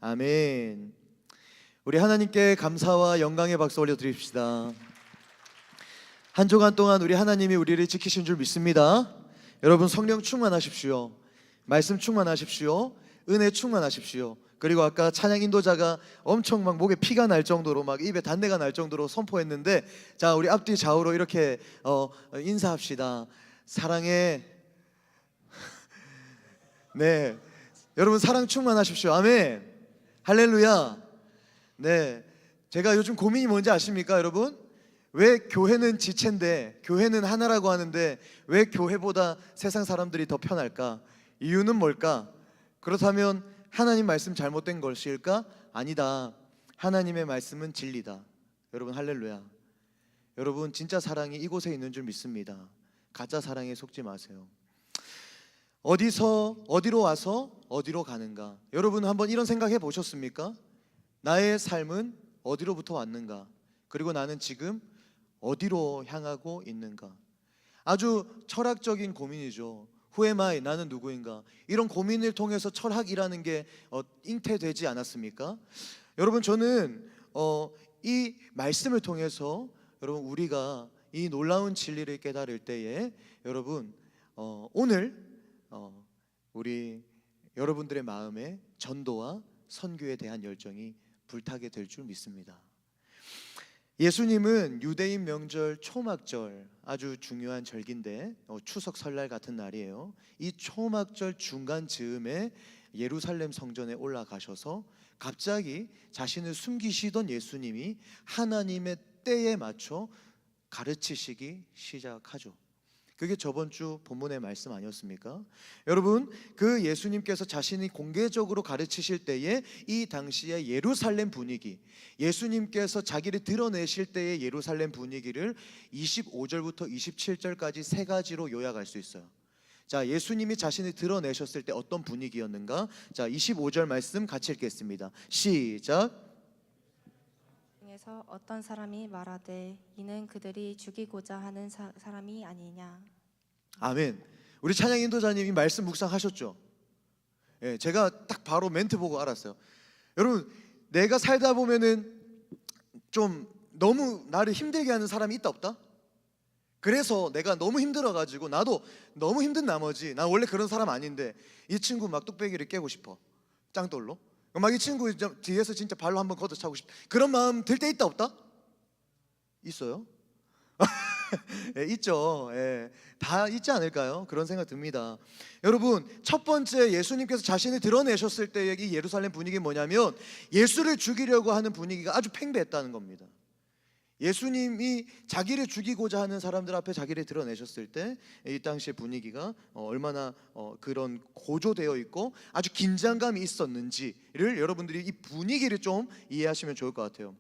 아멘. 우리 하나님께 감사와 영광의 박수 올려드립시다. 한 주간 동안 우리 하나님이 우리를 지키신 줄 믿습니다. 여러분, 성령 충만하십시오. 말씀 충만하십시오. 은혜 충만하십시오. 그리고 아까 찬양 인도자가 엄청 막 목에 피가 날 정도로, 막 입에 단내가 날 정도로 선포했는데, 자, 우리 앞뒤 좌우로 이렇게 인사합시다. 사랑해. 네, 여러분 사랑 충만하십시오. 아멘. 할렐루야. 네, 제가 요즘 고민이 뭔지 아십니까, 여러분? 왜 교회는 지체인데, 교회는 하나라고 하는데 왜 교회보다 세상 사람들이 더 편할까? 이유는 뭘까? 그렇다면 하나님 말씀 잘못된 것일까? 아니다. 하나님의 말씀은 진리다. 여러분, 할렐루야. 여러분, 진짜 사랑이 이곳에 있는 줄 믿습니다. 가짜 사랑에 속지 마세요. 어디로 와서 어디로 가는가? 여러분, 한번 이런 생각해 보셨습니까? 나의 삶은 어디로부터 왔는가? 그리고 나는 지금 어디로 향하고 있는가? 아주 철학적인 고민이죠. Who am I? 나는 누구인가? 이런 고민을 통해서 철학이라는 게 잉태되지 않았습니까? 여러분, 저는 이 말씀을 통해서 여러분, 우리가 이 놀라운 진리를 깨달을 때에 여러분, 오늘 우리 여러분들의 마음에 전도와 선교에 대한 열정이 불타게 될 줄 믿습니다. 예수님은 유대인 명절 초막절, 아주 중요한 절기인데 추석 설날 같은 날이에요. 이 초막절 중간 즈음에 예루살렘 성전에 올라가셔서 갑자기 자신을 숨기시던 예수님이 하나님의 때에 맞춰 가르치시기 시작하죠. 그게 저번 주 본문의 말씀 아니었습니까? 여러분, 그 예수님께서 자신이 공개적으로 가르치실 때에 이 당시의 예루살렘 분위기, 예수님께서 자기를 드러내실 때의 예루살렘 분위기를 25절부터 27절까지 세 가지로 요약할 수 있어요. 자, 예수님이 자신을 드러내셨을 때 어떤 분위기였는가? 자, 25절 말씀 같이 읽겠습니다. 시작. 중에서 어떤 사람이 말하되 이는 그들이 죽이고자 하는 사람이 아니냐. 아멘. 우리 찬양 인도자님이 말씀 묵상하셨죠? 예, 제가 딱 바로 멘트 보고 알았어요. 여러분, 내가 살다 보면은 좀 너무 나를 힘들게 하는 사람이 있다 없다? 그래서 내가 너무 힘들어가지고, 나도 너무 힘든 나머지, 나 원래 그런 사람 아닌데 이 친구 막 뚝배기를 깨고 싶어, 짱돌로. 막 이 친구 뒤에서 진짜 발로 한번 걷어차고 싶다, 그런 마음 들 때 있다 없다? 있어요? 예, 있죠. 예, 다 있지 않을까요? 그런 생각 듭니다. 여러분, 첫 번째 예수님께서 자신을 드러내셨을 때의 이 예루살렘 분위기는 뭐냐면 예수를 죽이려고 하는 분위기가 아주 팽배했다는 겁니다. 예수님이 자기를 죽이고자 하는 사람들 앞에 자기를 드러내셨을 때 이 당시의 분위기가 얼마나 그런 고조되어 있고 아주 긴장감이 있었는지를 여러분들이 이 분위기를 좀 이해하시면 좋을 것 같아요.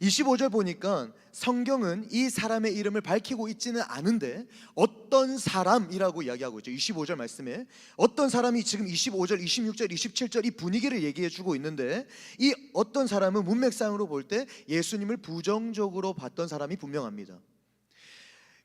25절 보니까 성경은 이 사람의 이름을 밝히고 있지는 않은데 어떤 사람이라고 이야기하고 있죠. 25절 말씀에 어떤 사람이 지금 25절, 26절, 27절 이 분위기를 얘기해 주고 있는데, 이 어떤 사람은 문맥상으로 볼 때 예수님을 부정적으로 봤던 사람이 분명합니다.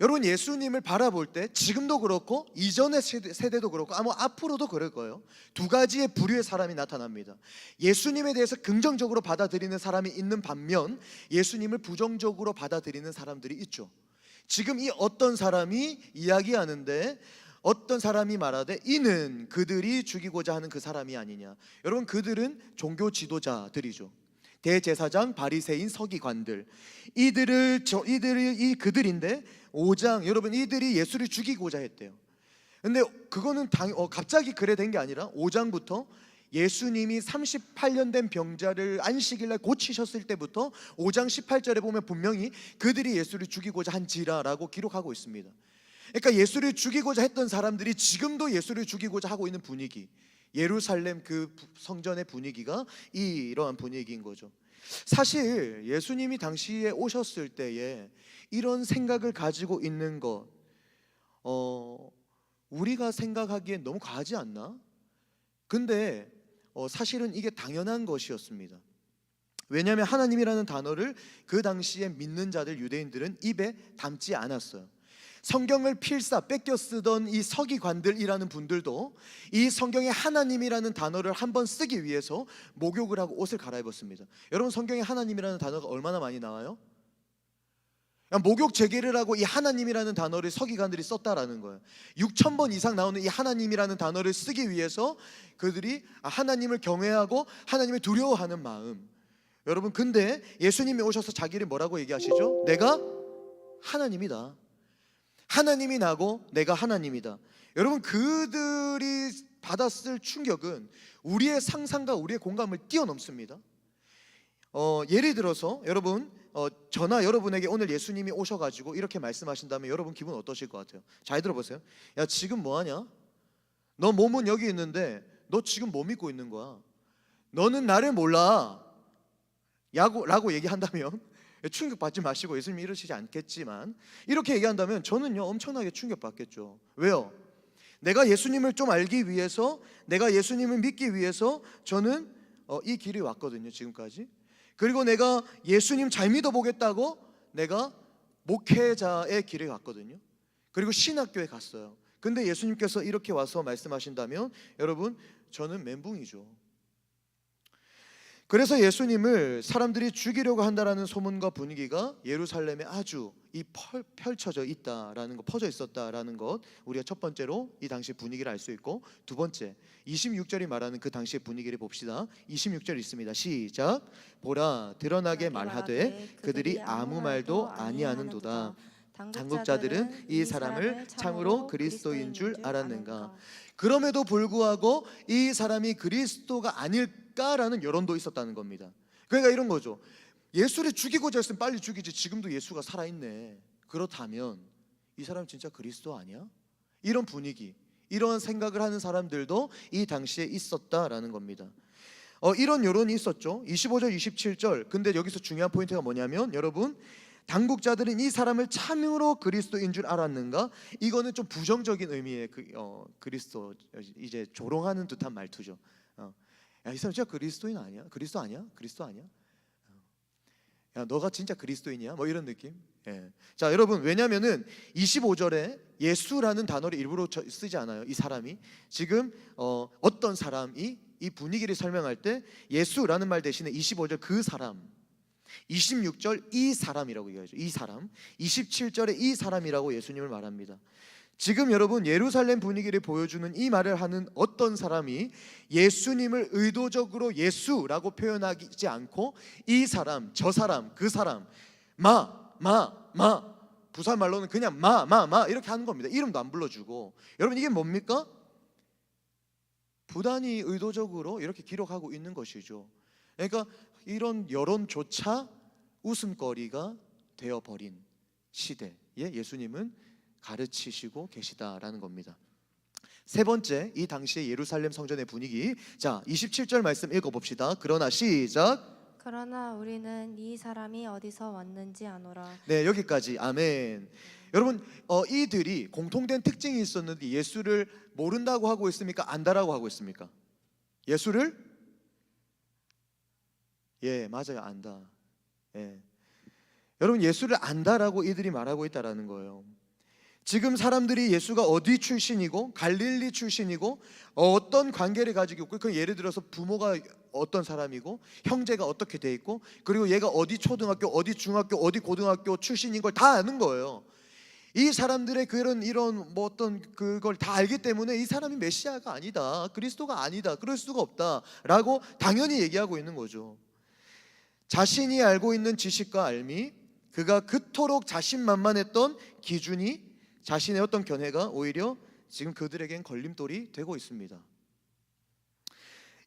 여러분, 예수님을 바라볼 때 지금도 그렇고 이전의 세대도 그렇고 아마 앞으로도 그럴 거예요. 두 가지의 부류의 사람이 나타납니다. 예수님에 대해서 긍정적으로 받아들이는 사람이 있는 반면 예수님을 부정적으로 받아들이는 사람들이 있죠. 지금 이 어떤 사람이 이야기하는데 어떤 사람이 말하되 이는 그들이 죽이고자 하는 그 사람이 아니냐. 여러분, 그들은 종교 지도자들이죠. 대제사장, 바리새인, 서기관들, 이들이 그들인데 5장, 여러분, 이들이 예수를 죽이고자 했대요. 근데 그거는 갑자기 그래 된 게 아니라 5장부터 예수님이 38년 된 병자를 안식일날 고치셨을 때부터 5장 18절에 보면 분명히 그들이 예수를 죽이고자 한지라라고 기록하고 있습니다. 그러니까 예수를 죽이고자 했던 사람들이 지금도 예수를 죽이고자 하고 있는 분위기, 예루살렘 그 성전의 분위기가 이러한 분위기인 거죠. 사실 예수님이 당시에 오셨을 때에 이런 생각을 가지고 있는 것, 우리가 생각하기엔 너무 과하지 않나? 근데 사실은 이게 당연한 것이었습니다. 왜냐하면 하나님이라는 단어를 그 당시에 믿는 자들, 유대인들은 입에 담지 않았어요. 성경을 필사 뺏겨 쓰던 이 서기관들이라는 분들도 이 성경에 하나님이라는 단어를 한번 쓰기 위해서 목욕을 하고 옷을 갈아입었습니다. 여러분, 성경에 하나님이라는 단어가 얼마나 많이 나와요? 목욕 재개를 하고 이 하나님이라는 단어를 서기관들이 썼다라는 거예요. 6,000번 이상 나오는 이 하나님이라는 단어를 쓰기 위해서 그들이 하나님을 경외하고 하나님을 두려워하는 마음. 여러분, 근데 예수님이 오셔서 자기를 뭐라고 얘기하시죠? 내가 하나님이다. 하나님이 나고 내가 하나님이다. 여러분, 그들이 받았을 충격은 우리의 상상과 우리의 공감을 뛰어넘습니다. 예를 들어서 여러분, 저나 여러분에게 오늘 예수님이 오셔가지고 이렇게 말씀하신다면 여러분 기분 어떠실 것 같아요? 잘 들어보세요. 야, 지금 뭐하냐? 너 몸은 여기 있는데 너 지금 뭐 믿고 있는 거야? 너는 나를 몰라 라고 얘기한다면 충격받지 마시고, 예수님이 이러시지 않겠지만 이렇게 얘기한다면 저는요 엄청나게 충격받겠죠. 왜요? 내가 예수님을 좀 알기 위해서, 내가 예수님을 믿기 위해서 저는 이 길이 왔거든요, 지금까지. 그리고 내가 예수님 잘 믿어보겠다고 내가 목회자의 길에 갔거든요. 그리고 신학교에 갔어요. 근데 예수님께서 이렇게 와서 말씀하신다면 여러분, 저는 멘붕이죠. 그래서 예수님을 사람들이 죽이려고 한다라는 소문과 분위기가 예루살렘에 아주 펼쳐져 있다라는 것, 퍼져 있었다라는 것, 우리가 첫 번째로 이 당시 분위기를 알 수 있고, 두 번째 26절이 말하는 그 당시의 분위기를 봅시다. 26절 있습니다. 시작. 보라, 드러나게 말하되 그들이 아무 말도 아니하는도다. 당국자들은 이 사람을 참으로 그리스도인 줄 알았는가? 그럼에도 불구하고 이 사람이 그리스도가 아닐까라는 여론도 있었다는 겁니다. 그러니까 이런 거죠. 예수를 죽이고자 했으면 빨리 죽이지, 지금도 예수가 살아있네. 그렇다면 이 사람 진짜 그리스도 아니야? 이런 분위기, 이런 생각을 하는 사람들도 이 당시에 있었다라는 겁니다. 이런 여론이 있었죠. 25절 27절. 근데 여기서 중요한 포인트가 뭐냐면 여러분, 당국자들은 이 사람을 참으로 그리스도인 줄 알았는가? 이거는 좀 부정적인 의미의 그리스도, 이제 조롱하는 듯한 말투죠. 야, 이 사람 진짜 그리스도인 아니야? 그리스도 아니야? 그리스도 아니야? 야, 너가 진짜 그리스도인이야? 뭐 이런 느낌. 예. 자, 여러분, 왜냐면은 25절에 예수라는 단어를 일부러 쓰지 않아요. 이 사람이 지금 어떤 사람이 이 분위기를 설명할 때 예수라는 말 대신에 25절 그 사람, 26절 이 사람이라고 얘기하죠. 이 사람. 27절에 이 사람이라고 예수님을 말합니다. 지금 여러분, 예루살렘 분위기를 보여주는 이 말을 하는 어떤 사람이 예수님을 의도적으로 예수라고 표현하지 않고 이 사람, 저 사람, 그 사람, 부산 말로는 그냥 마 이렇게 하는 겁니다. 이름도 안 불러주고. 여러분, 이게 뭡니까? 부단히 의도적으로 이렇게 기록하고 있는 것이죠. 그러니까 이런 여론조차 웃음거리가 되어버린 시대에 예수님은 가르치시고 계시다라는 겁니다. 세 번째, 이 당시의 예루살렘 성전의 분위기. 자, 27절 말씀 읽어봅시다. 그러나 시작. 그러나 우리는 이 사람이 어디서 왔는지 아노라. 네, 여기까지. 아멘. 여러분, 이들이 공통된 특징이 있었는데 예수를 모른다고 하고 있습니까? 안다라고 하고 있습니까? 예수를 맞아요, 안다. 여러분, 예수를 안다라고 이들이 말하고 있다라는 거예요. 지금 사람들이 예수가 어디 출신이고 갈릴리 출신이고 어떤 관계를 가지고 있고, 그 예를 들어서 부모가 어떤 사람이고 형제가 어떻게 돼 있고, 그리고 얘가 어디 초등학교, 어디 중학교, 어디 고등학교 출신인 걸 다 아는 거예요. 이 사람들의 이런 뭐 어떤 그걸 다 알기 때문에 이 사람이 메시아가 아니다, 그리스도가 아니다, 그럴 수가 없다라고 당연히 얘기하고 있는 거죠. 자신이 알고 있는 지식과 알미, 그가 그토록 자신만만했던 기준이, 자신의 어떤 견해가 오히려 지금 그들에겐 걸림돌이 되고 있습니다.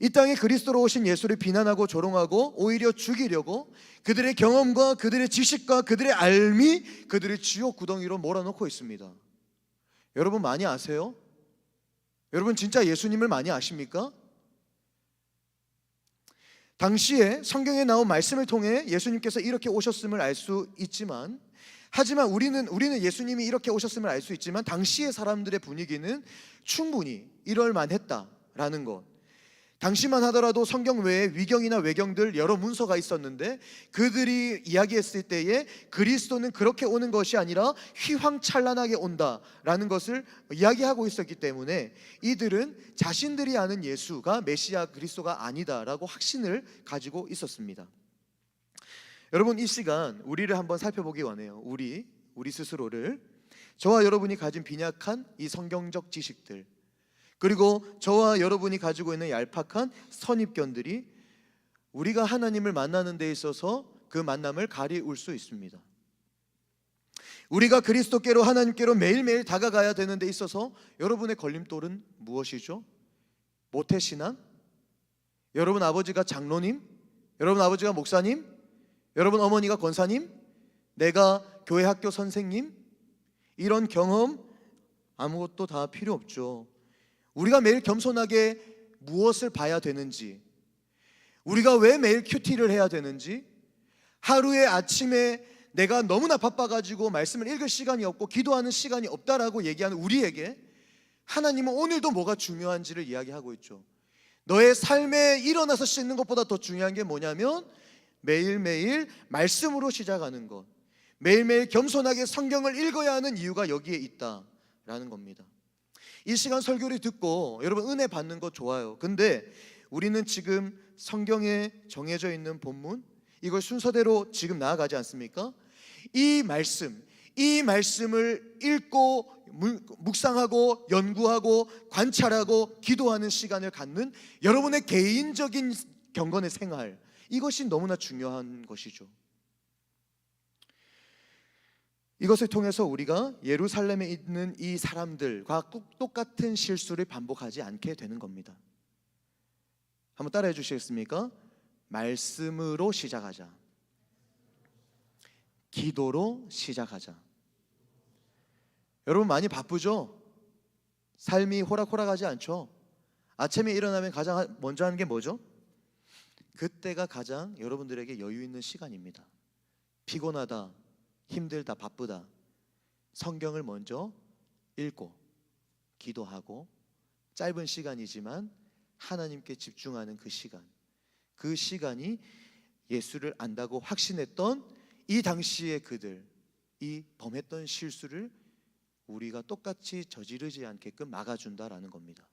이 땅에 그리스도로 오신 예수를 비난하고 조롱하고 오히려 죽이려고 그들의 경험과 그들의 지식과 그들의 알미, 그들의 지옥 구덩이로 몰아넣고 있습니다. 여러분, 많이 아세요? 여러분, 진짜 예수님을 많이 아십니까? 당시에 성경에 나온 말씀을 통해 예수님께서 이렇게 오셨음을 알 수 있지만, 하지만 우리는 예수님이 이렇게 오셨음을 알 수 있지만, 당시의 사람들의 분위기는 충분히 이럴 만했다라는 것, 당시만 하더라도 성경 외에 위경이나 외경들 여러 문서가 있었는데 그들이 이야기했을 때에 그리스도는 그렇게 오는 것이 아니라 휘황찬란하게 온다라는 것을 이야기하고 있었기 때문에 이들은 자신들이 아는 예수가 메시아 그리스도가 아니다라고 확신을 가지고 있었습니다. 여러분, 이 시간 우리를 한번 살펴보기 원해요. 우리 스스로를, 저와 여러분이 가진 빈약한 이 성경적 지식들, 그리고 저와 여러분이 가지고 있는 얄팍한 선입견들이 우리가 하나님을 만나는 데 있어서 그 만남을 가리울 수 있습니다. 우리가 그리스도께로, 하나님께로 매일매일 다가가야 되는 데 있어서 여러분의 걸림돌은 무엇이죠? 모태신앙? 여러분 아버지가 장로님? 여러분 아버지가 목사님? 여러분 어머니가 권사님? 내가 교회 학교 선생님? 이런 경험 아무것도 다 필요 없죠. 우리가 매일 겸손하게 무엇을 봐야 되는지, 우리가 왜 매일 큐티를 해야 되는지, 하루에 아침에 내가 너무나 바빠가지고 말씀을 읽을 시간이 없고 기도하는 시간이 없다라고 얘기하는 우리에게 하나님은 오늘도 뭐가 중요한지를 이야기하고 있죠. 너의 삶에 일어나서 씻는 것보다 더 중요한 게 뭐냐면 매일매일 말씀으로 시작하는 것, 매일매일 겸손하게 성경을 읽어야 하는 이유가 여기에 있다라는 겁니다. 이 시간 설교를 듣고 여러분 은혜 받는 거 좋아요. 근데 우리는 지금 성경에 정해져 있는 본문, 이걸 순서대로 지금 나아가지 않습니까? 이 말씀을 읽고 묵상하고 연구하고 관찰하고 기도하는 시간을 갖는 여러분의 개인적인 경건의 생활, 이것이 너무나 중요한 것이죠. 이것을 통해서 우리가 예루살렘에 있는 이 사람들과 똑같은 실수를 반복하지 않게 되는 겁니다. 한번 따라해 주시겠습니까? 말씀으로 시작하자. 기도로 시작하자. 여러분 많이 바쁘죠? 삶이 호락호락하지 않죠? 아침에 일어나면 가장 먼저 하는 게 뭐죠? 그때가 가장 여러분들에게 여유 있는 시간입니다. 피곤하다, 힘들다, 바쁘다, 성경을 먼저 읽고 기도하고 짧은 시간이지만 하나님께 집중하는 그 시간이 예수를 안다고 확신했던 이 당시의 그들, 이 범했던 실수를 우리가 똑같이 저지르지 않게끔 막아준다라는 겁니다.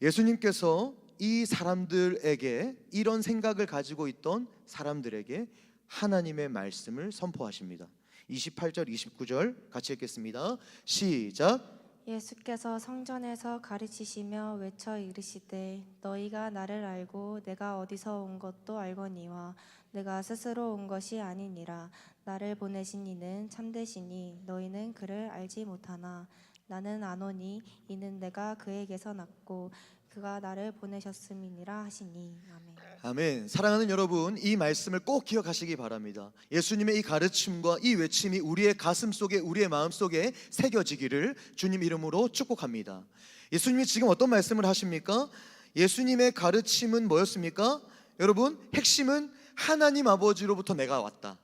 예수님께서 이 사람들에게, 이런 생각을 가지고 있던 사람들에게 하나님의 말씀을 선포하십니다. 28절 29절 같이 읽겠습니다. 시작. 예수께서 성전에서 가르치시며 외쳐 이르시되 너희가 나를 알고 내가 어디서 온 것도 알거니와 내가 스스로 온 것이 아니니라. 나를 보내신 이는 참되시니 너희는 그를 알지 못하나 나는 아노니 이는 내가 그에게서 났고 그가 나를 보내셨음이니라 하시니. 아멘. 아멘. 사랑하는 여러분, 이 말씀을 꼭 기억하시기 바랍니다. 예수님의 이 가르침과 이 외침이 우리의 가슴 속에, 우리의 마음 속에 새겨지기를 주님 이름으로 축복합니다. 예수님이 지금 어떤 말씀을 하십니까? 예수님의 가르침은 뭐였습니까? 여러분, 핵심은 하나님 아버지로부터 내가 왔다,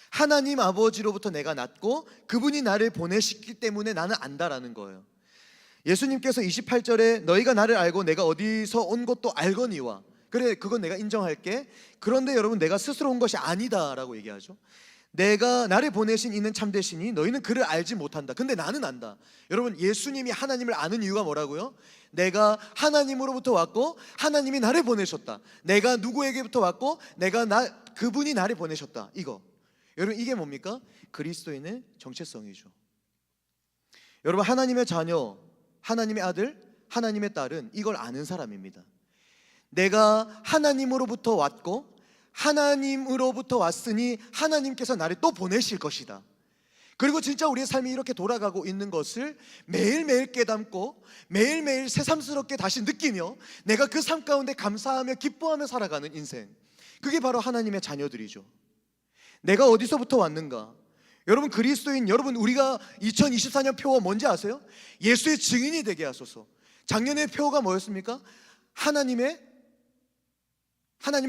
하나님 아버지로부터 내가 났고 그분이 나를 보내셨기 때문에 나는 안다라는 거예요. 예수님께서 28절에 너희가 나를 알고 내가 어디서 온 것도 알거니와, 그래 그건 내가 인정할게. 그런데 여러분 내가 스스로 온 것이 아니다라고 얘기하죠. 내가 나를 보내신 이는 참되시니 너희는 그를 알지 못한다. 근데 나는 안다. 여러분 예수님이 하나님을 아는 이유가 뭐라고요? 내가 하나님으로부터 왔고 하나님이 나를 보내셨다. 내가 누구에게부터 왔고 그분이 나를 보내셨다. 이거 여러분 이게 뭡니까? 그리스도인의 정체성이죠. 여러분 하나님의 자녀, 하나님의 아들, 하나님의 딸은 이걸 아는 사람입니다. 내가 하나님으로부터 왔고 하나님으로부터 왔으니 하나님께서 나를 또 보내실 것이다. 그리고 진짜 우리의 삶이 이렇게 돌아가고 있는 것을 매일매일 깨닫고 매일매일 새삼스럽게 다시 느끼며 내가 그 삶 가운데 감사하며 기뻐하며 살아가는 인생, 그게 바로 하나님의 자녀들이죠. 내가 어디서부터 왔는가? 여러분 그리스도인 여러분, 우리가 2024년 표어 뭔지 아세요? 예수의 증인이 되게 하소서. 작년의 표어가 뭐였습니까? 하나님을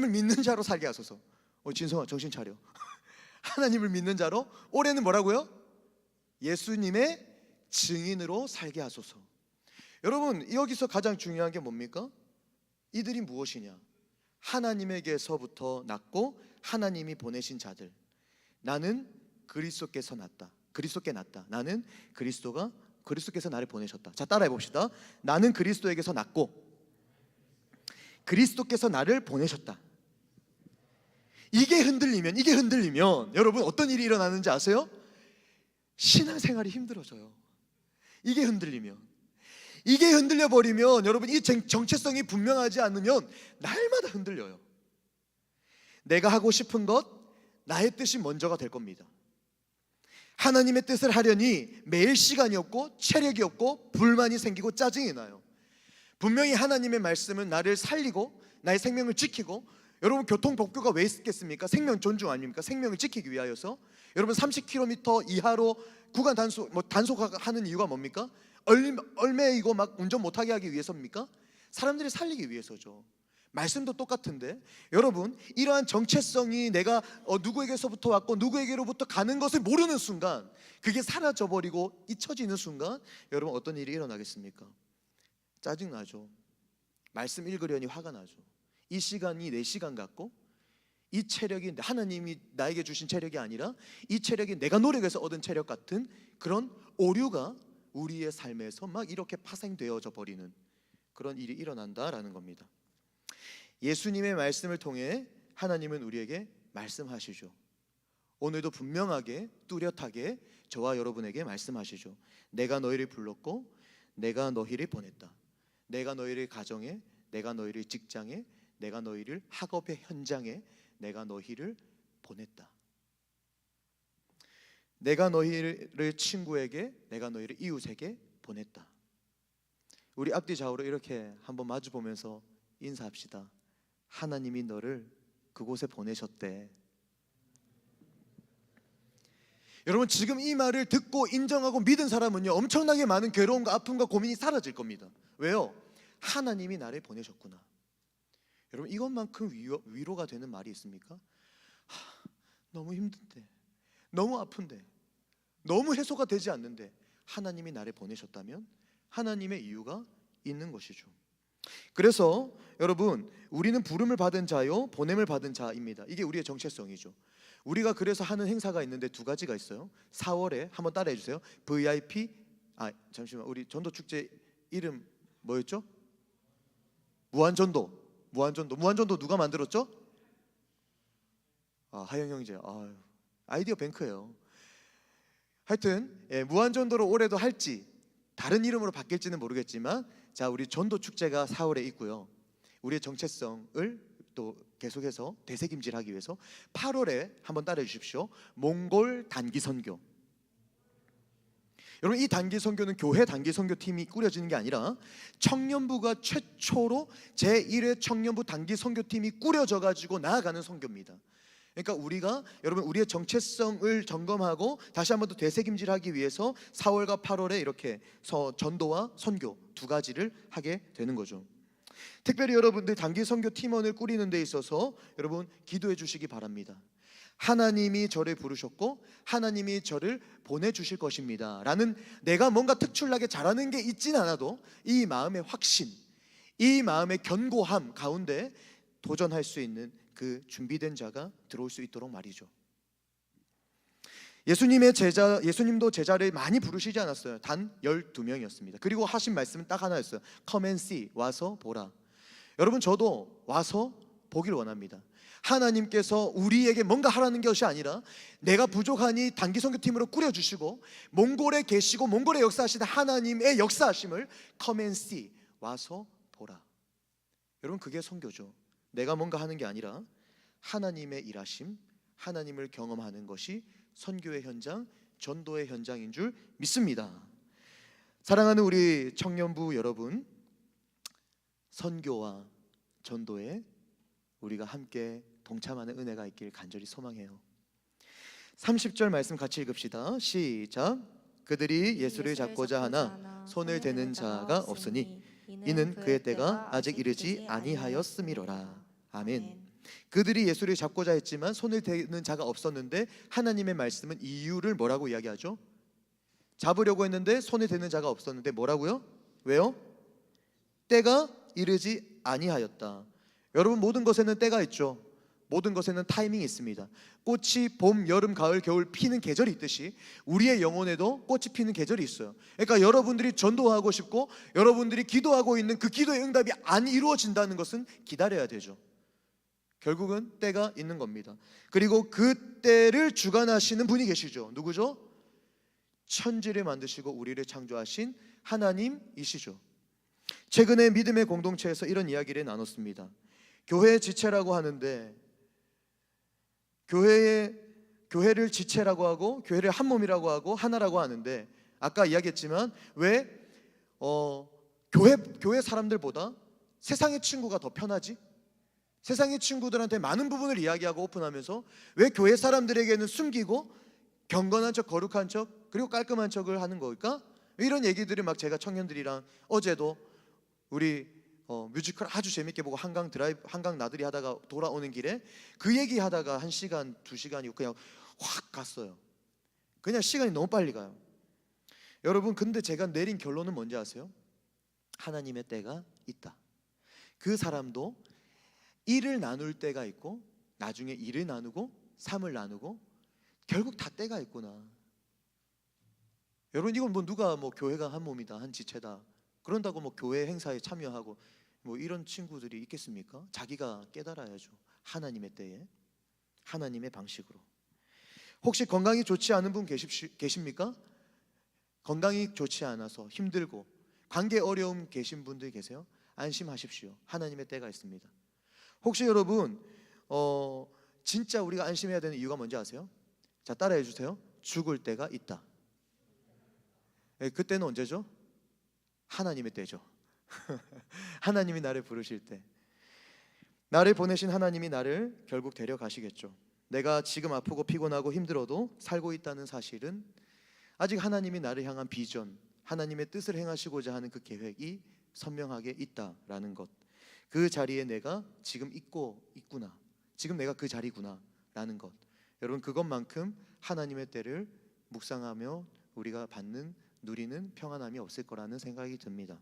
믿는 자로 살게 하소서. 진성아 정신 차려. 하나님을 믿는 자로. 올해는 뭐라고요? 예수님의 증인으로 살게 하소서. 여러분, 여기서 가장 중요한 게 뭡니까? 이들이 무엇이냐? 하나님에게서부터 났고 하나님이 보내신 자들. 나는 그리스도께서 났다. 그리스도께 났다. 나는 그리스도께서 나를 보내셨다. 자, 따라해 봅시다. 나는 그리스도에게서 났고 그리스도께서 나를 보내셨다. 이게 흔들리면 여러분 어떤 일이 일어나는지 아세요? 신앙생활이 힘들어져요. 이게 흔들려 버리면 여러분, 이 정체성이 분명하지 않으면 날마다 흔들려요. 내가 하고 싶은 것, 나의 뜻이 먼저가 될 겁니다. 하나님의 뜻을 하려니 매일 시간이 없고 체력이 없고 불만이 생기고 짜증이 나요. 분명히 하나님의 말씀은 나를 살리고 나의 생명을 지키고, 여러분 교통법규가 왜 있겠습니까? 생명 존중 아닙니까? 생명을 지키기 위하여서. 여러분 30km 이하로 구간 단속하는 이유가 뭡니까? 얼매이고 막 운전 못하게 하기 위해서입니까? 사람들을 살리기 위해서죠. 말씀도 똑같은데 여러분, 이러한 정체성이 내가 누구에게서부터 왔고 누구에게로부터 가는 것을 모르는 순간, 그게 사라져버리고 잊혀지는 순간 여러분 어떤 일이 일어나겠습니까? 짜증나죠. 말씀 읽으려니 화가 나죠. 이 시간이 내 시간 같고 이 체력이 하나님이 나에게 주신 체력이 아니라 이 체력이 내가 노력해서 얻은 체력 같은 그런 오류가 우리의 삶에서 막 이렇게 파생되어져 버리는 그런 일이 일어난다라는 겁니다. 예수님의 말씀을 통해 하나님은 우리에게 말씀하시죠. 오늘도 분명하게 뚜렷하게 저와 여러분에게 말씀하시죠. 내가 너희를 불렀고 내가 너희를 보냈다. 내가 너희를 가정에, 내가 너희를 직장에, 내가 너희를 학업의 현장에, 내가 너희를 보냈다. 내가 너희를 친구에게, 내가 너희를 이웃에게 보냈다. 우리 앞뒤 좌우로 이렇게 한번 마주 보면서 인사합시다. 하나님이 너를 그곳에 보내셨대. 여러분, 지금 이 말을 듣고 인정하고 믿은 사람은요, 엄청나게 많은 괴로움과 아픔과 고민이 사라질 겁니다. 왜요? 하나님이 나를 보내셨구나. 여러분, 이것만큼 위로가 되는 말이 있습니까? 너무 힘든데, 너무 아픈데, 너무 해소가 되지 않는데 하나님이 나를 보내셨다면 하나님의 이유가 있는 것이죠. 그래서 여러분, 우리는 부름을 받은 자요 보냄을 받은 자입니다. 이게 우리의 정체성이죠. 우리가 그래서 하는 행사가 있는데 두 가지가 있어요. 4월에 한번 따라해 주세요. VIP 잠시만, 우리 전도축제 이름 뭐였죠? 무한전도 누가 만들었죠? 하영 형제. 아이디어 뱅크예요. 하여튼 무한전도로 올해도 할지 다른 이름으로 바뀔지는 모르겠지만, 자, 우리 전도축제가 4월에 있고요. 우리의 정체성을 또 계속해서 되새김질하기 위해서 8월에 한번 따라해 주십시오. 몽골 단기 선교. 여러분, 이 단기 선교는 교회 단기 선교팀이 꾸려지는 게 아니라 청년부가 최초로 제1회 청년부 단기 선교팀이 꾸려져 가지고 나아가는 선교입니다. 그러니까 우리가 여러분 우리의 정체성을 점검하고 다시 한번 더 되새김질하기 위해서 4월과 8월에 이렇게 전도와 선교 두 가지를 하게 되는 거죠. 특별히 여러분들 단기 선교 팀원을 꾸리는 데 있어서 여러분 기도해 주시기 바랍니다. 하나님이 저를 부르셨고 하나님이 저를 보내주실 것입니다 라는, 내가 뭔가 특출나게 잘하는 게 있진 않아도 이 마음의 확신, 이 마음의 견고함 가운데 도전할 수 있는 그 준비된 자가 들어올 수 있도록 말이죠. 예수님도 제자를 많이 부르시지 않았어요. 단 12명이었습니다. 그리고 하신 말씀은 딱 하나였어요. Come and see, 와서 보라. 여러분, 저도 와서 보길 원합니다. 하나님께서 우리에게 뭔가 하라는 것이 아니라 내가 부족하니 단기 선교팀으로 꾸려주시고 몽골에 계시고 몽골에 역사하시는 하나님의 역사하심을 Come and see, 와서 보라. 여러분, 그게 선교죠. 내가 뭔가 하는 게 아니라 하나님의 일하심, 하나님을 경험하는 것이 선교의 현장, 전도의 현장인 줄 믿습니다. 사랑하는 우리 청년부 여러분, 선교와 전도에 우리가 함께 동참하는 은혜가 있길 간절히 소망해요. 30절 말씀 같이 읽읍시다. 시작. 그들이 예수를 잡고자 하나 손을 대는 자가 없으니 이는 그의 때가 아직 이르지 아니하였음이로라. 아멘. 그들이 예수를 잡고자 했지만 손을 대는 자가 없었는데 하나님의 말씀은 이유를 뭐라고 이야기하죠? 잡으려고 했는데 손을 대는 자가 없었는데 뭐라고요? 왜요? 때가 이르지 아니하였다. 여러분, 모든 것에는 때가 있죠. 모든 것에는 타이밍이 있습니다. 꽃이 봄, 여름, 가을, 겨울 피는 계절이 있듯이 우리의 영혼에도 꽃이 피는 계절이 있어요. 그러니까 여러분들이 전도하고 싶고 여러분들이 기도하고 있는 그 기도의 응답이 안 이루어진다는 것은 기다려야 되죠. 결국은 때가 있는 겁니다. 그리고 그 때를 주관하시는 분이 계시죠. 누구죠? 천지를 만드시고 우리를 창조하신 하나님이시죠. 최근에 믿음의 공동체에서 이런 이야기를 나눴습니다. 교회의 지체라고 하는데, 교회를 지체라고 하고 교회를 한 몸이라고 하고 하나라고 하는데, 아까 이야기했지만 왜 교회 사람들보다 세상의 친구가 더 편하지? 세상의 친구들한테 많은 부분을 이야기하고 오픈하면서 왜 교회 사람들에게는 숨기고 경건한 척, 거룩한 척, 그리고 깔끔한 척을 하는 걸까? 이런 얘기들을 막 제가 청년들이랑 어제도 우리 뮤지컬 아주 재밌게 보고 한강 나들이 하다가 돌아오는 길에 그 얘기 하다가 1시간, 2시간이고 그냥 확 갔어요. 그냥 시간이 너무 빨리 가요. 여러분, 근데 제가 내린 결론은 뭔지 아세요? 하나님의 때가 있다. 그 사람도 일을 나눌 때가 있고 나중에 일을 나누고 삶을 나누고 결국 다 때가 있구나. 여러분, 이건 뭐 누가 뭐 교회가 한 몸이다, 한 지체다 그런다고 뭐 교회 행사에 참여하고 뭐 이런 친구들이 있겠습니까? 자기가 깨달아야죠. 하나님의 때에, 하나님의 방식으로. 혹시 건강이 좋지 않은 분 계십니까? 건강이 좋지 않아서 힘들고 관계 어려움 계신 분들 계세요? 안심하십시오. 하나님의 때가 있습니다. 혹시 여러분 진짜 우리가 안심해야 되는 이유가 뭔지 아세요? 자, 따라해 주세요. 죽을 때가 있다. 그때는 언제죠? 하나님의 때죠. 하나님이 나를 부르실 때, 나를 보내신 하나님이 나를 결국 데려가시겠죠. 내가 지금 아프고 피곤하고 힘들어도 살고 있다는 사실은 아직 하나님이 나를 향한 비전, 하나님의 뜻을 행하시고자 하는 그 계획이 선명하게 있다라는 것, 그 자리에 내가 지금 있구나, 지금 내가 그 자리구나 라는 것, 여러분, 그것만큼 하나님의 때를 묵상하며 우리가 누리는 평안함이 없을 거라는 생각이 듭니다.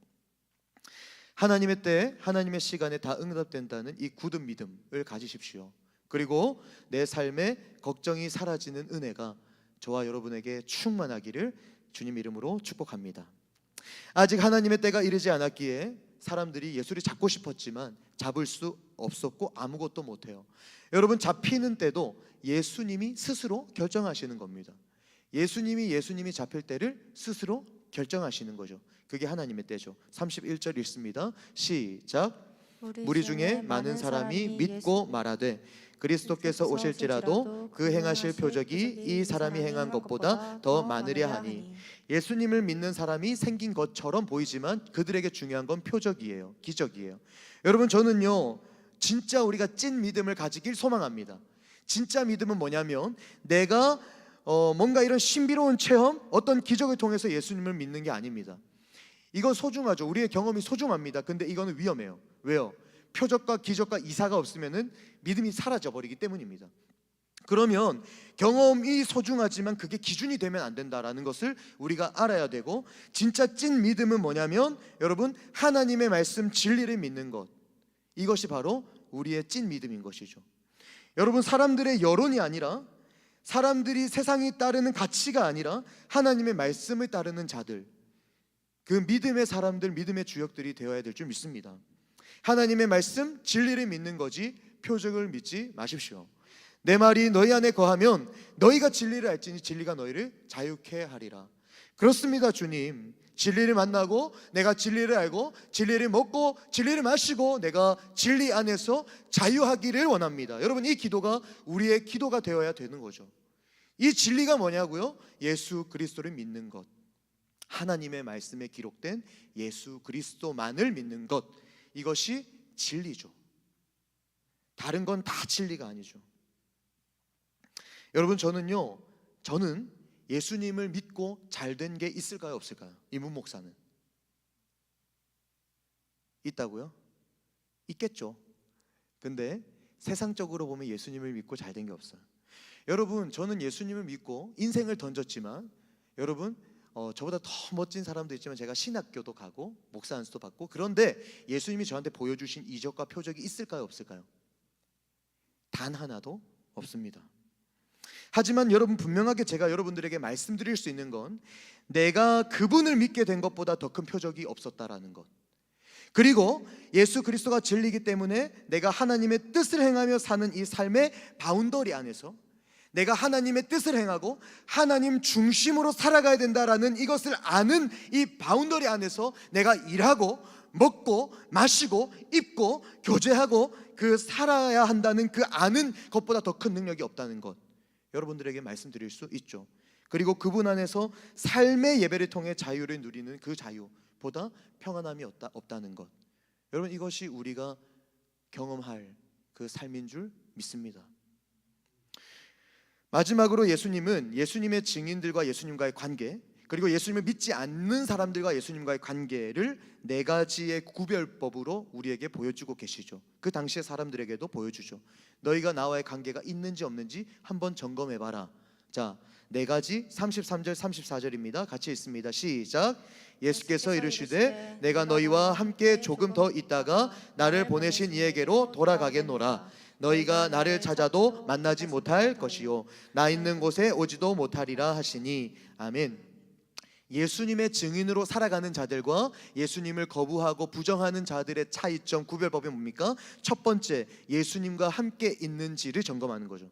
하나님의 때에, 하나님의 시간에 다 응답된다는 이 굳은 믿음을 가지십시오. 그리고 내 삶에 걱정이 사라지는 은혜가 저와 여러분에게 충만하기를 주님 이름으로 축복합니다. 아직 하나님의 때가 이르지 않았기에 사람들이 예수를 잡고 싶었지만 잡을 수 없었고 아무것도 못해요. 여러분, 잡히는 때도 예수님이 스스로 결정하시는 겁니다. 예수님이 잡힐 때를 스스로 결정하시는 거죠. 그게 하나님의 때죠. 31절 읽습니다. 시작. 무리 중에 많은 사람이 믿고 말하되 그리스도께서 오실지라도 그 행하실 표적이 이 사람이 행한 것보다 더 많으랴 하니. 예수님을 믿는 사람이 생긴 것처럼 보이지만 그들에게 중요한 건 표적이에요. 기적이에요. 여러분, 저는요 진짜 우리가 찐 믿음을 가지길 소망합니다. 진짜 믿음은 뭐냐면 내가 뭔가 이런 신비로운 체험, 어떤 기적을 통해서 예수님을 믿는 게 아닙니다. 이건 소중하죠. 우리의 경험이 소중합니다. 근데 이거는 위험해요. 왜요? 표적과 기적과 이사가 없으면은 믿음이 사라져 버리기 때문입니다. 그러면 경험이 소중하지만 그게 기준이 되면 안 된다라는 것을 우리가 알아야 되고, 진짜 찐 믿음은 뭐냐면 여러분, 하나님의 말씀 진리를 믿는 것, 이것이 바로 우리의 찐 믿음인 것이죠. 여러분, 사람들의 여론이 아니라, 사람들이 세상이 따르는 가치가 아니라 하나님의 말씀을 따르는 자들, 그 믿음의 사람들, 믿음의 주역들이 되어야 될 줄 믿습니다. 하나님의 말씀, 진리를 믿는 거지 표적을 믿지 마십시오. 내 말이 너희 안에 거하면 너희가 진리를 알지니 진리가 너희를 자유케 하리라. 그렇습니다, 주님. 진리를 만나고 내가 진리를 알고 진리를 먹고 진리를 마시고 내가 진리 안에서 자유하기를 원합니다. 여러분, 이 기도가 우리의 기도가 되어야 되는 거죠. 이 진리가 뭐냐고요? 예수 그리스도를 믿는 것, 하나님의 말씀에 기록된 예수 그리스도만을 믿는 것, 이것이 진리죠. 다른 건 다 진리가 아니죠. 여러분, 저는 예수님을 믿고 잘된 게 있을까요, 없을까요? 이문 목사는 있다고요? 있겠죠. 근데 세상적으로 보면 예수님을 믿고 잘된 게 없어요. 여러분, 저는 예수님을 믿고 인생을 던졌지만 여러분, 저보다 더 멋진 사람도 있지만 제가 신학교도 가고 목사 안수도 받고, 그런데 예수님이 저한테 보여주신 이적과 표적이 있을까요, 없을까요? 단 하나도 없습니다. 하지만 여러분, 분명하게 제가 여러분들에게 말씀드릴 수 있는 건 내가 그분을 믿게 된 것보다 더 큰 표적이 없었다라는 것, 그리고 예수 그리스도가 진리이기 때문에 내가 하나님의 뜻을 행하며 사는 이 삶의 바운더리 안에서 내가 하나님의 뜻을 행하고 하나님 중심으로 살아가야 된다라는 이것을 아는 이 바운더리 안에서 내가 일하고 먹고 마시고 입고 교제하고 그 살아야 한다는 그 아는 것보다 더 큰 능력이 없다는 것, 여러분들에게 말씀드릴 수 있죠. 그리고 그분 안에서 삶의 예배를 통해 자유를 누리는 그 자유보다 평안함이 없다는 것, 여러분, 이것이 우리가 경험할 그 삶인 줄 믿습니다. 마지막으로 예수님은 예수님의 증인들과 예수님과의 관계, 그리고 예수님을 믿지 않는 사람들과 예수님과의 관계를 네 가지의 구별법으로 우리에게 보여주고 계시죠. 그 당시의 사람들에게도 보여주죠. 너희가 나와의 관계가 있는지 없는지 한번 점검해봐라. 자, 네 가지, 33절 34절입니다. 같이 읽습니다. 시작. 예수께서 이르시되 내가 너희와 함께 조금 더 있다가 나를 보내신 이에게로 돌아가겠노라. 너희가 나를 찾아도 만나지 못할 것이요 나 있는 곳에 오지도 못하리라 하시니. 아멘. 예수님의 증인으로 살아가는 자들과 예수님을 거부하고 부정하는 자들의 차이점, 구별법이 뭡니까? 첫 번째, 예수님과 함께 있는지를 점검하는 거죠.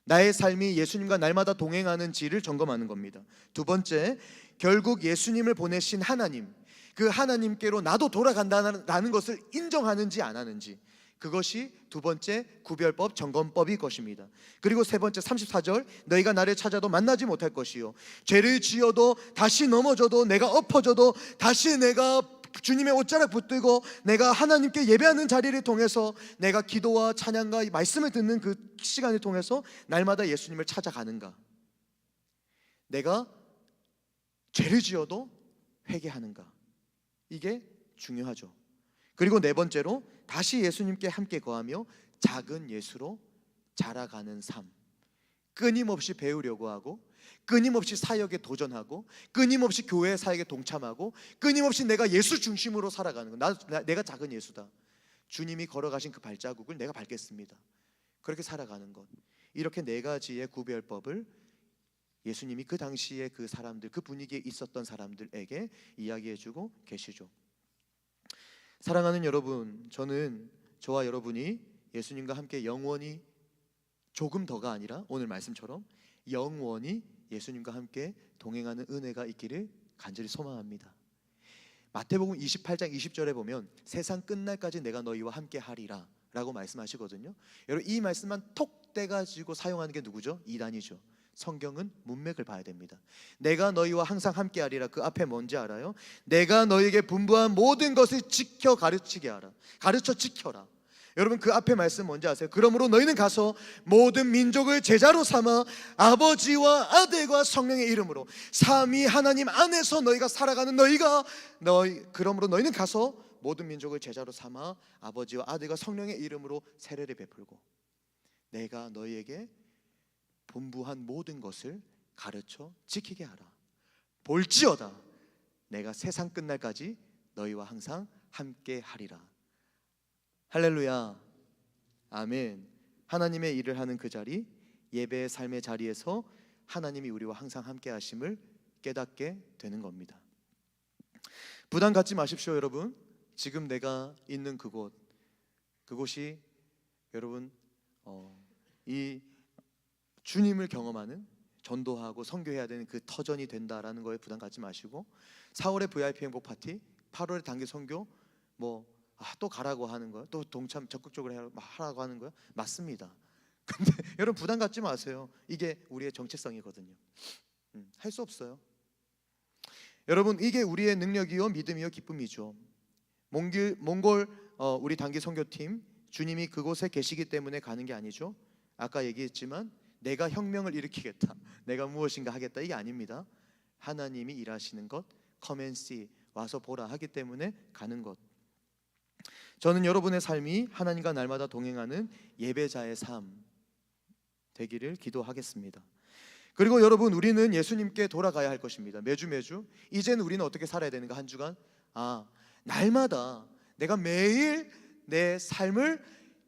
나의 삶이 예수님과 날마다 동행하는지를 점검하는 겁니다. 두 번째, 결국 예수님을 보내신 하나님, 그 하나님께로 나도 돌아간다는 것을 인정하는지 안 하는지, 그것이 두 번째 구별법, 점검법일 것입니다. 그리고 세 번째 34절, 너희가 나를 찾아도 만나지 못할 것이요 죄를 지어도 다시 넘어져도 내가 엎어져도 다시 내가 주님의 옷자락 붙들고 내가 하나님께 예배하는 자리를 통해서 내가 기도와 찬양과 말씀을 듣는 그 시간을 통해서 날마다 예수님을 찾아가는가, 내가 죄를 지어도 회개하는가, 이게 중요하죠. 그리고 네 번째로 다시 예수님께 함께 거하며 작은 예수로 자라가는 삶, 끊임없이 배우려고 하고 끊임없이 사역에 도전하고 끊임없이 교회 사역에 동참하고 끊임없이 내가 예수 중심으로 살아가는 것, 내가 작은 예수다, 주님이 걸어가신 그 발자국을 내가 밟겠습니다, 그렇게 살아가는 것, 이렇게 네 가지의 구별법을 예수님이 그 당시에 그 사람들, 그 분위기에 있었던 사람들에게 이야기해주고 계시죠. 사랑하는 여러분, 저는 저와 여러분이 예수님과 함께 영원히, 조금 더가 아니라 오늘 말씀처럼 영원히 예수님과 함께 동행하는 은혜가 있기를 간절히 소망합니다. 마태복음 28장 20절에 보면 세상 끝날까지 내가 너희와 함께 하리라 라고 말씀하시거든요. 여러분, 이 말씀만 톡 떼가지고 사용하는 게 누구죠? 이단이죠. 성경은 문맥을 봐야 됩니다. 내가 너희와 항상 함께하리라, 그 앞에 뭔지 알아요? 내가 너희에게 분부한 모든 것을 지켜 가르치게 하라, 가르쳐 지켜라. 여러분, 그 앞에 말씀 뭔지 아세요? 그러므로 너희는 가서 모든 민족을 제자로 삼아 아버지와 아들과 성령의 이름으로, 삼위 하나님 안에서 너희가 살아가는 그러므로 너희는 가서 모든 민족을 제자로 삼아 아버지와 아들과 성령의 이름으로 세례를 베풀고 내가 너희에게 분부한 모든 것을 가르쳐 지키게 하라. 볼지어다 내가 세상 끝날까지 너희와 항상 함께 하리라. 할렐루야, 아멘. 하나님의 일을 하는 그 자리, 예배의 삶의 자리에서 하나님이 우리와 항상 함께 하심을 깨닫게 되는 겁니다. 부담 갖지 마십시오. 여러분, 지금 내가 있는 그곳이 여러분 이 주님을 경험하는, 전도하고 선교해야 되는 그 터전이 된다라는 거에 부담 갖지 마시고, 4월에 VIP 행복 파티, 8월에 단기 선교, 또 가라고 하는 거야, 또 동참 적극적으로 하라고 하는 거야, 맞습니다. 근데 여러분, 부담 갖지 마세요. 이게 우리의 정체성이거든요. 할 수 없어요. 여러분, 이게 우리의 능력이요 믿음이요 기쁨이죠. 몽골 우리 단기 선교팀, 주님이 그곳에 계시기 때문에 가는 게 아니죠. 아까 얘기했지만 내가 혁명을 일으키겠다, 내가 무엇인가 하겠다, 이게 아닙니다. 하나님이 일하시는 것, come and see, 와서 보라 하기 때문에 가는 것. 저는 여러분의 삶이 하나님과 날마다 동행하는 예배자의 삶 되기를 기도하겠습니다. 그리고 여러분, 우리는 예수님께 돌아가야 할 것입니다. 매주 이제는 우리는 어떻게 살아야 되는가? 한 주간 날마다 내가 매일 내 삶을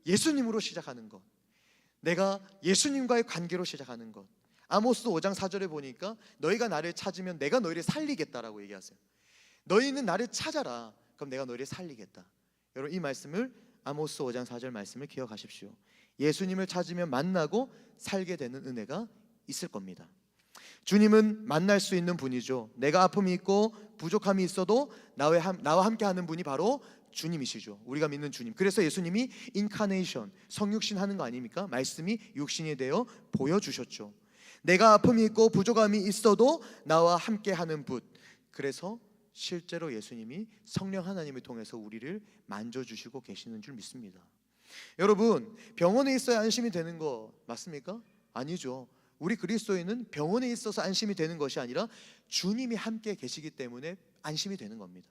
예수님으로 시작하는 것, 내가 예수님과의 관계로 시작하는 것. 아모스 5장 4절에 보니까 너희가 나를 찾으면 내가 너희를 살리겠다라고 얘기하세요. 너희는 나를 찾아라, 그럼 내가 너희를 살리겠다. 여러분, 이 말씀을, 아모스 5장 4절 말씀을 기억하십시오. 예수님을 찾으면 만나고 살게 되는 은혜가 있을 겁니다. 주님은 만날 수 있는 분이죠. 내가 아픔이 있고 부족함이 있어도 나와 함께 하는 분이 바로 주님이시죠. 우리가 믿는 주님. 그래서 예수님이 인카네이션, 성육신 하는 거 아닙니까? 말씀이 육신이 되어 보여주셨죠. 내가 아픔이 있고 부족함이 있어도 나와 함께 하는 분. 그래서 실제로 예수님이 성령 하나님을 통해서 우리를 만져주시고 계시는 줄 믿습니다. 여러분, 병원에 있어야 안심이 되는 거 맞습니까? 아니죠. 우리 그리스도인은 병원에 있어서 안심이 되는 것이 아니라 주님이 함께 계시기 때문에 안심이 되는 겁니다.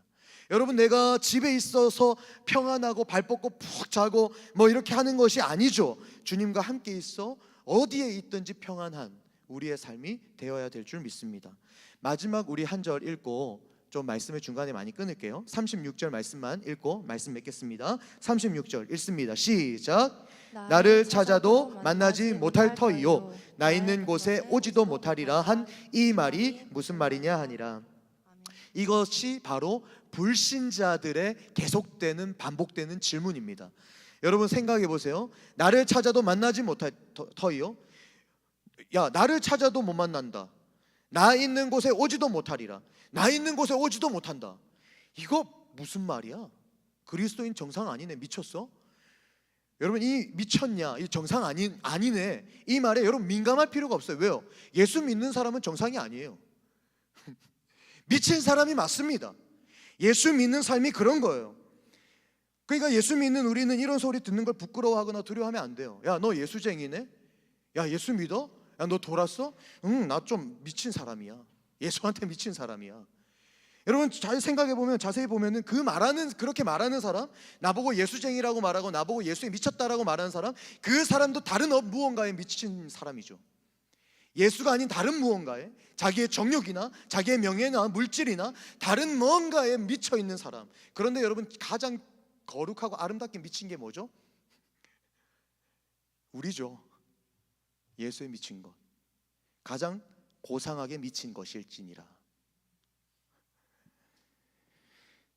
여러분, 내가 집에 있어서 평안하고 발 뻗고 푹 자고 뭐 이렇게 하는 것이 아니죠. 주님과 함께 있어 어디에 있든지 평안한 우리의 삶이 되어야 될 줄 믿습니다. 마지막 우리 한 절 읽고 좀 말씀을 중간에 많이 끊을게요. 36절 말씀만 읽고 말씀 맺겠습니다. 36절 읽습니다. 시작. 나를 찾아도 만나지 못할 터이요 나 있는 곳에 오지도 못하리라 한 이 말이 무슨 말이냐 하니라. 이것이 바로 불신자들의 계속되는 반복되는 질문입니다. 여러분, 생각해 보세요. 나를 찾아도 만나지 못할 터이요, 야, 나를 찾아도 못 만난다. 나 있는 곳에 오지도 못하리라. 나 있는 곳에 오지도 못한다. 이거 무슨 말이야? 그리스도인 정상 아니네. 미쳤어? 여러분, 이 미쳤냐, 이 정상 아니네, 이 말에 여러분 민감할 필요가 없어요. 왜요? 예수 믿는 사람은 정상이 아니에요. 미친 사람이 맞습니다. 예수 믿는 삶이 그런 거예요. 그러니까 예수 믿는 우리는 이런 소리 듣는 걸 부끄러워하거나 두려워하면 안 돼요. 야, 너 예수쟁이네? 야, 예수 믿어? 야, 너 돌았어? 응, 나 좀 미친 사람이야. 예수한테 미친 사람이야. 여러분, 잘 생각해 보면, 자세히 보면은 그렇게 말하는 사람, 나보고 예수쟁이라고 말하고 나보고 예수에 미쳤다라고 말하는 사람, 그 사람도 다른 무언가에 미친 사람이죠. 예수가 아닌 다른 무언가에, 자기의 정욕이나 자기의 명예나 물질이나 다른 뭔가에 미쳐 있는 사람. 그런데 여러분, 가장 거룩하고 아름답게 미친 게 뭐죠? 우리죠. 예수에 미친 것, 가장 고상하게 미친 것일지니라.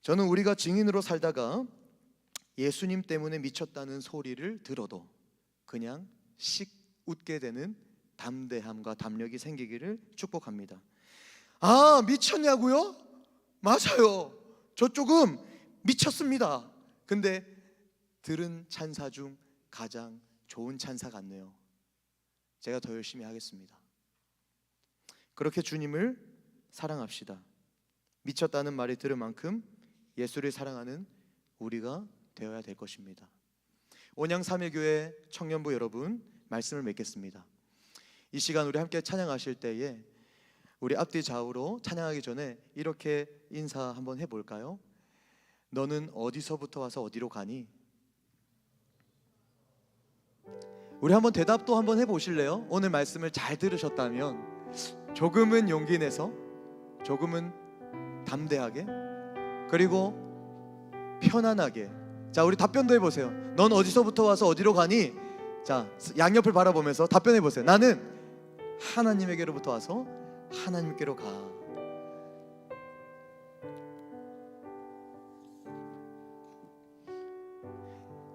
저는 우리가 증인으로 살다가 예수님 때문에 미쳤다는 소리를 들어도 그냥 씩 웃게 되는 담대함과 담력이 생기기를 축복합니다. 아, 미쳤냐고요? 맞아요. 저 조금 미쳤습니다. 근데 들은 찬사 중 가장 좋은 찬사 같네요. 제가 더 열심히 하겠습니다. 그렇게 주님을 사랑합시다. 미쳤다는 말이 들은 만큼 예수를 사랑하는 우리가 되어야 될 것입니다. 온양삼일교회 청년부 여러분, 말씀을 맺겠습니다. 이 시간 우리 함께 찬양하실 때에 우리 앞뒤 좌우로 찬양하기 전에 이렇게 인사 한번 해볼까요? 너는 어디서부터 와서 어디로 가니? 우리 한번 대답도 한번 해보실래요? 오늘 말씀을 잘 들으셨다면 조금은 용기 내서, 조금은 담대하게, 그리고 편안하게, 자, 우리 답변도 해보세요. 넌 어디서부터 와서 어디로 가니? 자, 양옆을 바라보면서 답변해보세요. 나는 하나님에게로부터 와서 하나님께로 가.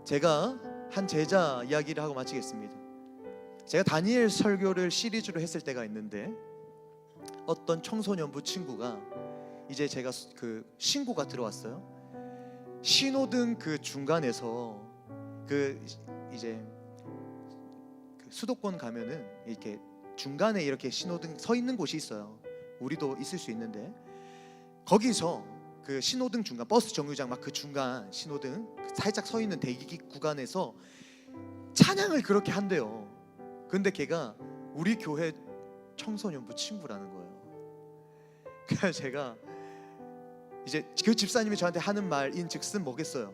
제가 한 제자 이야기를 하고 마치겠습니다. 제가 다니엘 설교를 시리즈로 했을 때가 있는데, 어떤 청소년부 친구가, 이제 제가 그 신고가 들어왔어요. 신호등 그 중간에서 이제 수도권 가면은 이렇게 중간에 이렇게 신호등 서 있는 곳이 있어요. 우리도 있을 수 있는데, 거기서 그 신호등 중간, 버스 정류장 막 그 중간 신호등 살짝 서 있는 대기 구간에서 찬양을 그렇게 한대요. 근데 걔가 우리 교회 청소년부 친구라는 거예요. 그래서 제가 이제 그 집사님이 저한테 하는 말인 즉슨 뭐겠어요?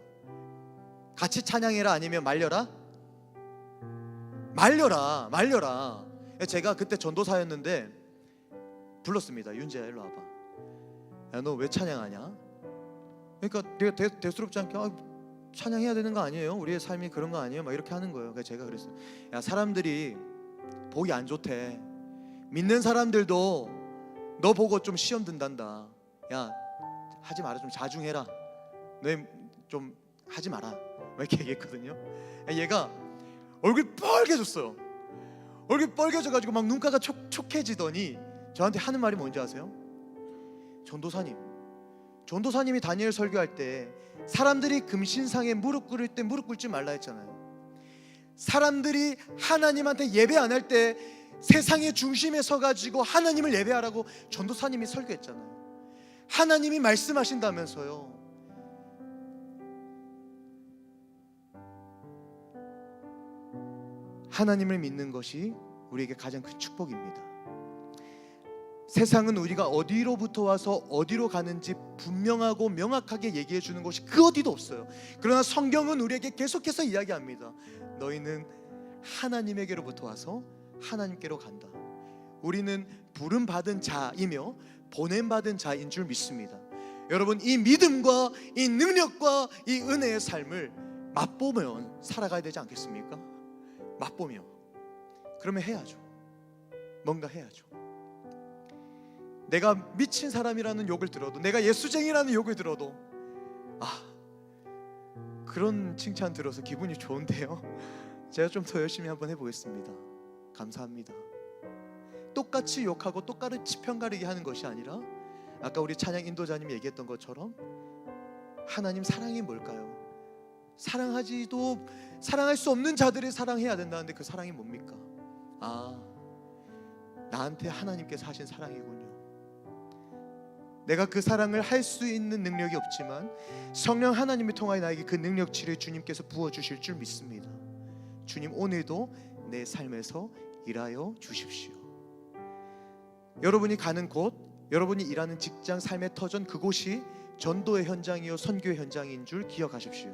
같이 찬양해라, 아니면 말려라? 말려라. 제가 그때 전도사였는데 불렀습니다. 윤재야 일로 와봐. 야 너 왜 찬양하냐? 그러니까 내가 대수롭지 않게 찬양해야 되는 거 아니에요? 우리의 삶이 그런 거 아니에요? 막 이렇게 하는 거예요. 그래서 제가 그랬어요. 야 사람들이 보기 안 좋대. 믿는 사람들도 너 보고 좀 시험 든단다. 야 하지 마라. 좀 자중해라. 너 좀 하지 마라. 막 이렇게 얘기했거든요. 얘가 얼굴이 빨개졌어요. 얼굴이 빨개져가지고 막 눈가가 촉촉해지더니 저한테 하는 말이 뭔지 아세요? 전도사님이 다니엘 설교할 때 사람들이 금신상에 무릎 꿇을 때 무릎 꿇지 말라 했잖아요. 사람들이 하나님한테 예배 안 할 때 세상의 중심에 서가지고 하나님을 예배하라고 전도사님이 설교했잖아요. 하나님이 말씀하신다면서요. 하나님을 믿는 것이 우리에게 가장 큰 축복입니다. 세상은 우리가 어디로부터 와서 어디로 가는지 분명하고 명확하게 얘기해 주는 것이 그 어디도 없어요. 그러나 성경은 우리에게 계속해서 이야기합니다. 너희는 하나님에게로부터 와서 하나님께로 간다. 우리는 부름 받은 자이며 보냄 받은 자인 줄 믿습니다. 여러분 이 믿음과 이 능력과 이 은혜의 삶을 맛보면 살아가야 되지 않겠습니까? 맛보며 그러면 해야죠. 뭔가 해야죠. 내가 미친 사람이라는 욕을 들어도, 내가 예수쟁이라는 욕을 들어도 그런 칭찬 들어서 기분이 좋은데요. 제가 좀 더 열심히 한번 해보겠습니다. 감사합니다. 똑같이 욕하고 똑같이 편가르기 하는 것이 아니라 아까 우리 찬양 인도자님이 얘기했던 것처럼 하나님 사랑이 뭘까요? 사랑할 수 없는 자들을 사랑해야 된다는데 그 사랑이 뭡니까? 나한테 하나님께서 하신 사랑이군요. 내가 그 사랑을 할 수 있는 능력이 없지만 성령 하나님을 통하여 나에게 그 능력치를 주님께서 부어주실 줄 믿습니다. 주님 오늘도 내 삶에서 일하여 주십시오. 여러분이 가는 곳, 여러분이 일하는 직장, 삶의 터전, 그곳이 전도의 현장이요 선교의 현장인 줄 기억하십시오.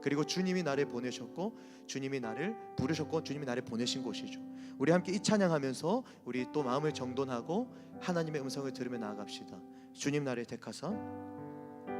그리고 주님이 나를 보내셨고 주님이 나를 부르셨고 주님이 나를 보내신 곳이죠. 우리 함께 이 찬양하면서 우리 또 마음을 정돈하고 하나님의 음성을 들으며 나아갑시다. 주님 나를 택하사